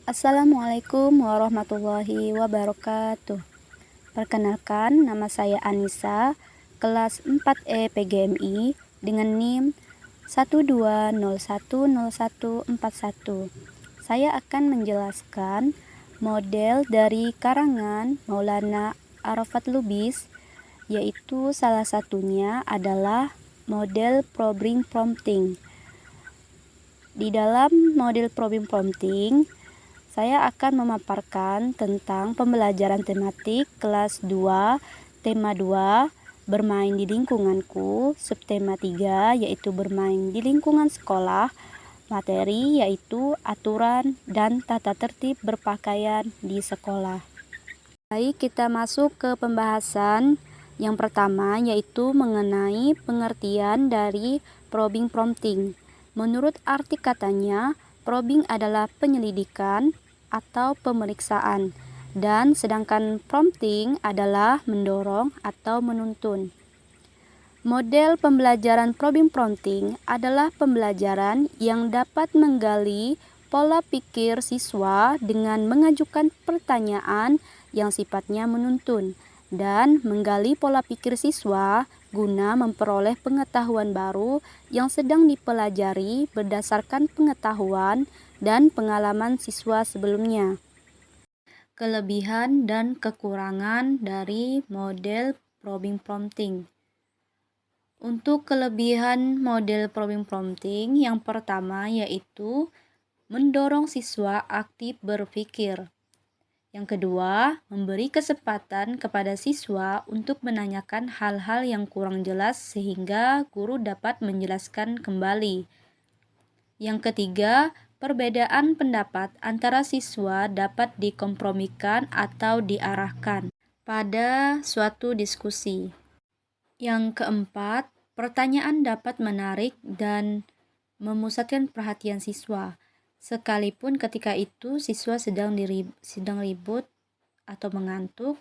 Assalamualaikum warahmatullahi wabarakatuh. Perkenalkan, nama saya Anissa, kelas 4E PGMI dengan NIM 120100141. Saya akan menjelaskan model dari karangan Maulana Arafat Lubis, yaitu salah satunya adalah model problem prompting. Di dalam model problem prompting, saya akan memaparkan tentang pembelajaran tematik kelas 2, tema 2, bermain di lingkunganku, subtema 3, yaitu bermain di lingkungan sekolah, materi yaitu aturan dan tata tertib berpakaian di sekolah. Baik, kita masuk ke pembahasan yang pertama, yaitu mengenai pengertian dari probing prompting. Menurut arti katanya, probing adalah penyelidikan atau pemeriksaan, dan sedangkan prompting adalah mendorong atau menuntun. Model pembelajaran probing prompting adalah pembelajaran yang dapat menggali pola pikir siswa dengan mengajukan pertanyaan yang sifatnya menuntun dan menggali pola pikir siswa guna memperoleh pengetahuan baru yang sedang dipelajari berdasarkan pengetahuan dan pengalaman siswa sebelumnya. Kelebihan dan kekurangan dari model probing prompting. Untuk kelebihan model probing prompting, yang pertama yaitu mendorong siswa aktif berpikir. Yang kedua, memberi kesempatan kepada siswa untuk menanyakan hal-hal yang kurang jelas sehingga guru dapat menjelaskan kembali. Yang ketiga, perbedaan pendapat antara siswa dapat dikompromikan atau diarahkan pada suatu diskusi. Yang keempat, pertanyaan dapat menarik dan memusatkan perhatian siswa, sekalipun ketika itu siswa sedang ribut atau mengantuk,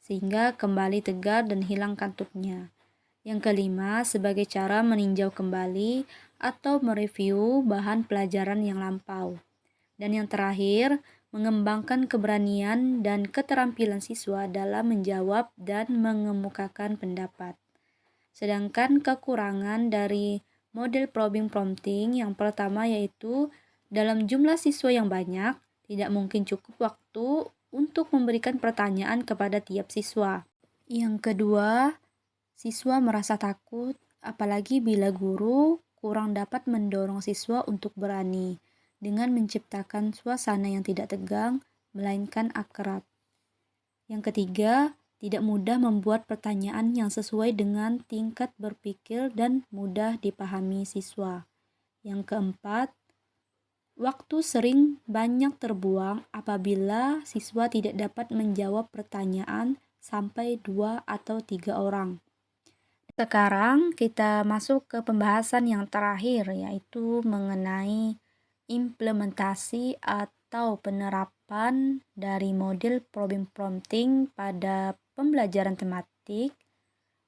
sehingga kembali tegar dan hilang kantuknya. Yang kelima, sebagai cara meninjau kembali atau mereview bahan pelajaran yang lampau. Dan yang terakhir, mengembangkan keberanian dan keterampilan siswa dalam menjawab dan mengemukakan pendapat. Sedangkan kekurangan dari model probing prompting yang pertama yaitu dalam jumlah siswa yang banyak, tidak mungkin cukup waktu untuk memberikan pertanyaan kepada tiap siswa. Yang kedua, siswa merasa takut, apalagi bila guru kurang dapat mendorong siswa untuk berani dengan menciptakan suasana yang tidak tegang, melainkan akrab. Yang ketiga, tidak mudah membuat pertanyaan yang sesuai dengan tingkat berpikir dan mudah dipahami siswa. Yang keempat, waktu sering banyak terbuang apabila siswa tidak dapat menjawab pertanyaan sampai 2 atau 3 orang. Sekarang kita masuk ke pembahasan yang terakhir, yaitu mengenai implementasi atau penerapan dari model probing prompting pada pembelajaran tematik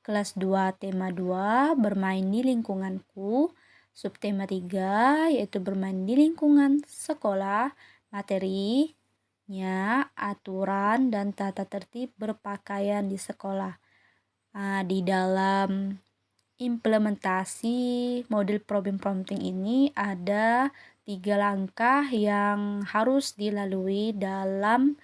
kelas 2 tema 2 bermain di lingkunganku, subtema 3 yaitu bermain di lingkungan sekolah, materinya aturan dan tata tertib berpakaian di sekolah. Di dalam implementasi model probing prompting ini ada 3 langkah yang harus dilalui dalam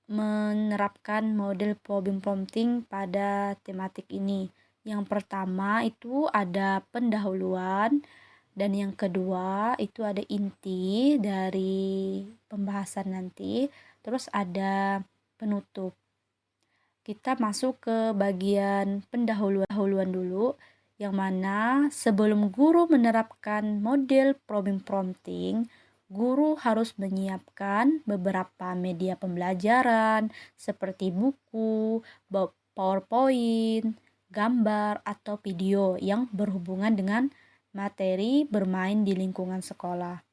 menerapkan model probing prompting pada tematik ini. Yang pertama itu ada pendahuluan, dan yang kedua itu ada inti dari pembahasan nanti, terus ada penutup. Kita masuk ke bagian pendahuluan dulu, yang mana sebelum guru menerapkan model probing prompting, guru harus menyiapkan beberapa media pembelajaran seperti buku, PowerPoint, gambar, atau video yang berhubungan dengan materi bermain di lingkungan sekolah.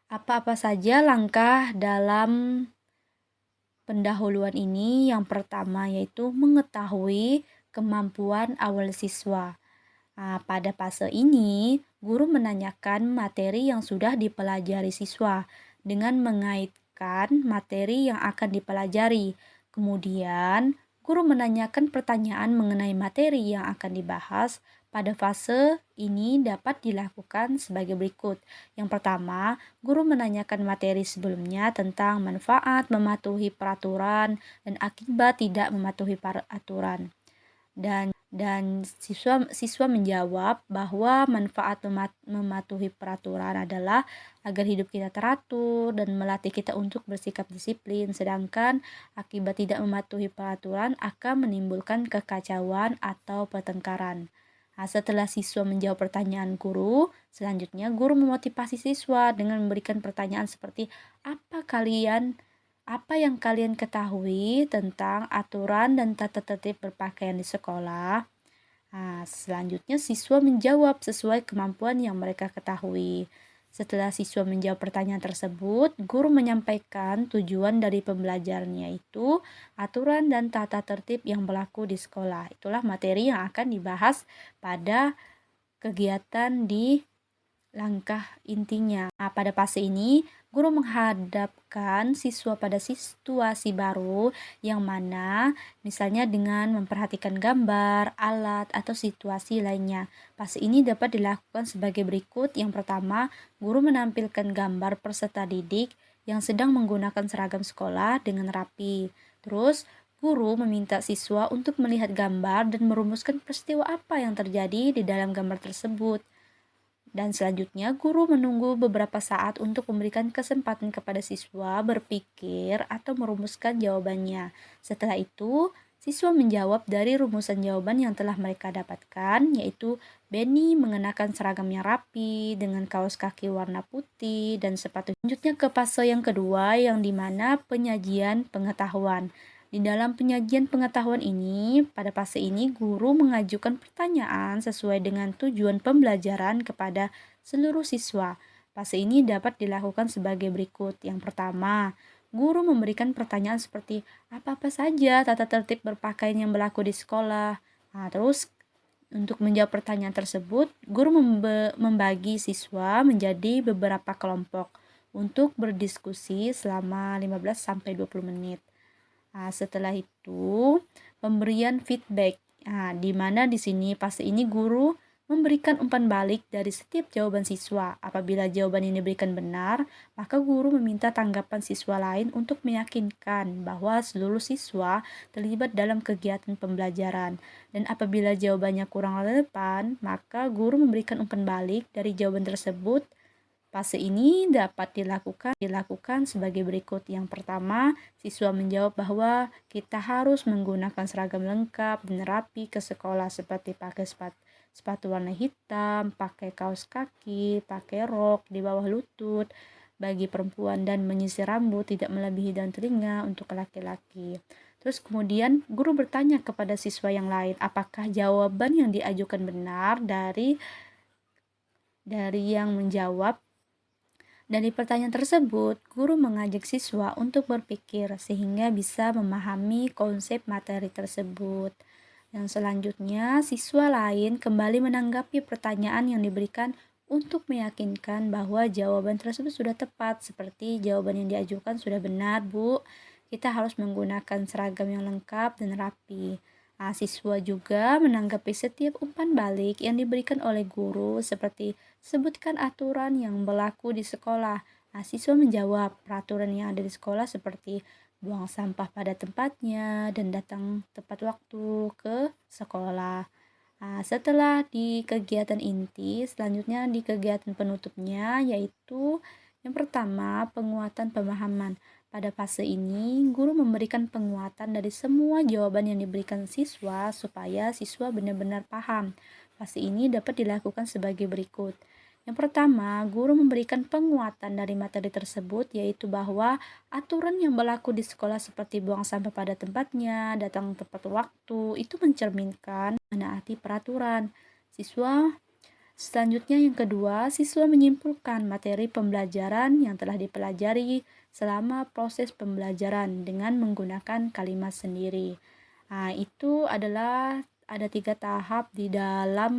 Apa-apa saja langkah dalam pendahuluan ini? Yang pertama yaitu mengetahui kemampuan awal siswa. Pada fase ini, guru menanyakan materi yang sudah dipelajari siswa dengan mengaitkan materi yang akan dipelajari. Kemudian, guru menanyakan pertanyaan mengenai materi yang akan dibahas. Pada fase ini dapat dilakukan sebagai berikut. Yang pertama, guru menanyakan materi sebelumnya tentang manfaat mematuhi peraturan dan akibat tidak mematuhi peraturan. Dan siswa menjawab bahwa manfaat mematuhi peraturan adalah agar hidup kita teratur dan melatih kita untuk bersikap disiplin, sedangkan akibat tidak mematuhi peraturan akan menimbulkan kekacauan atau pertengkaran. Nah, setelah siswa menjawab pertanyaan guru, selanjutnya guru memotivasi siswa dengan memberikan pertanyaan seperti apa yang kalian ketahui tentang aturan dan tata tertib berpakaian di sekolah? Nah, selanjutnya siswa menjawab sesuai kemampuan yang mereka ketahui. Setelah siswa menjawab pertanyaan tersebut, guru menyampaikan tujuan dari pembelajarannya, yaitu aturan dan tata tertib yang berlaku di sekolah. Itulah materi yang akan dibahas pada kegiatan di langkah intinya. Nah, pada fase ini, guru menghadapkan siswa pada situasi baru yang mana misalnya dengan memperhatikan gambar, alat, atau situasi lainnya. Fase ini dapat dilakukan sebagai berikut. Yang pertama, guru menampilkan gambar peserta didik yang sedang menggunakan seragam sekolah dengan rapi. Terus, guru meminta siswa untuk melihat gambar dan merumuskan peristiwa apa yang terjadi di dalam gambar tersebut. Dan selanjutnya, guru menunggu beberapa saat untuk memberikan kesempatan kepada siswa berpikir atau merumuskan jawabannya. Setelah itu, siswa menjawab dari rumusan jawaban yang telah mereka dapatkan, yaitu Benny mengenakan seragam yang rapi dengan kaos kaki warna putih dan sepatu. Selanjutnya ke fase yang kedua, yang dimana penyajian pengetahuan. Di dalam penyajian pengetahuan ini, pada fase ini guru mengajukan pertanyaan sesuai dengan tujuan pembelajaran kepada seluruh siswa. Fase ini dapat dilakukan sebagai berikut. Yang pertama, guru memberikan pertanyaan seperti apa-apa saja tata tertib berpakaian yang berlaku di sekolah. Nah, terus untuk menjawab pertanyaan tersebut, guru membagi siswa menjadi beberapa kelompok untuk berdiskusi selama 15-20 menit. Nah, setelah itu pemberian feedback. Nah, di mana di sini fase ini guru memberikan umpan balik dari setiap jawaban siswa. Apabila jawaban ini diberikan benar, maka guru meminta tanggapan siswa lain untuk meyakinkan bahwa seluruh siswa terlibat dalam kegiatan pembelajaran. Dan apabila jawabannya kurang relevan, maka guru memberikan umpan balik dari jawaban tersebut. Fase ini dapat dilakukan sebagai berikut. Yang pertama, siswa menjawab bahwa kita harus menggunakan seragam lengkap dan rapi ke sekolah seperti pakai sepatu warna hitam, pakai kaos kaki, pakai rok di bawah lutut bagi perempuan dan menyisir rambut tidak melebihi daun telinga untuk laki-laki. Terus kemudian guru bertanya kepada siswa yang lain, apakah jawaban yang diajukan benar dari yang menjawab. Dari pertanyaan tersebut, guru mengajak siswa untuk berpikir sehingga bisa memahami konsep materi tersebut. Dan selanjutnya, siswa lain kembali menanggapi pertanyaan yang diberikan untuk meyakinkan bahwa jawaban tersebut sudah tepat, seperti jawaban yang diajukan sudah benar, Bu. Kita harus menggunakan seragam yang lengkap dan rapi. Nah, siswa juga menanggapi setiap umpan balik yang diberikan oleh guru seperti sebutkan aturan yang berlaku di sekolah. Nah, siswa menjawab peraturan yang ada di sekolah seperti buang sampah pada tempatnya dan datang tepat waktu ke sekolah. Nah, setelah di kegiatan inti, selanjutnya di kegiatan penutupnya yaitu yang pertama penguatan pemahaman. Pada fase ini, guru memberikan penguatan dari semua jawaban yang diberikan siswa supaya siswa benar-benar paham. Fase ini dapat dilakukan sebagai berikut. Yang pertama, guru memberikan penguatan dari materi tersebut, yaitu bahwa aturan yang berlaku di sekolah seperti buang sampah pada tempatnya, datang tepat waktu, itu mencerminkan menaati peraturan. Selanjutnya yang kedua, siswa menyimpulkan materi pembelajaran yang telah dipelajari selama proses pembelajaran dengan menggunakan kalimat sendiri. Nah, itu adalah ada 3 tahap di dalam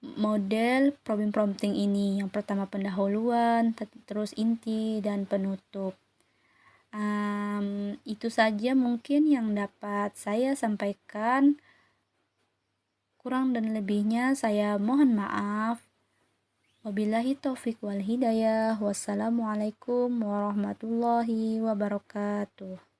model problem prompting ini. Yang pertama pendahuluan, terus inti, dan penutup. Itu saja mungkin yang dapat saya sampaikan. Kurang dan lebihnya saya mohon maaf. Wabillahi taufik wal hidayah. Wassalamualaikum warahmatullahi wabarakatuh.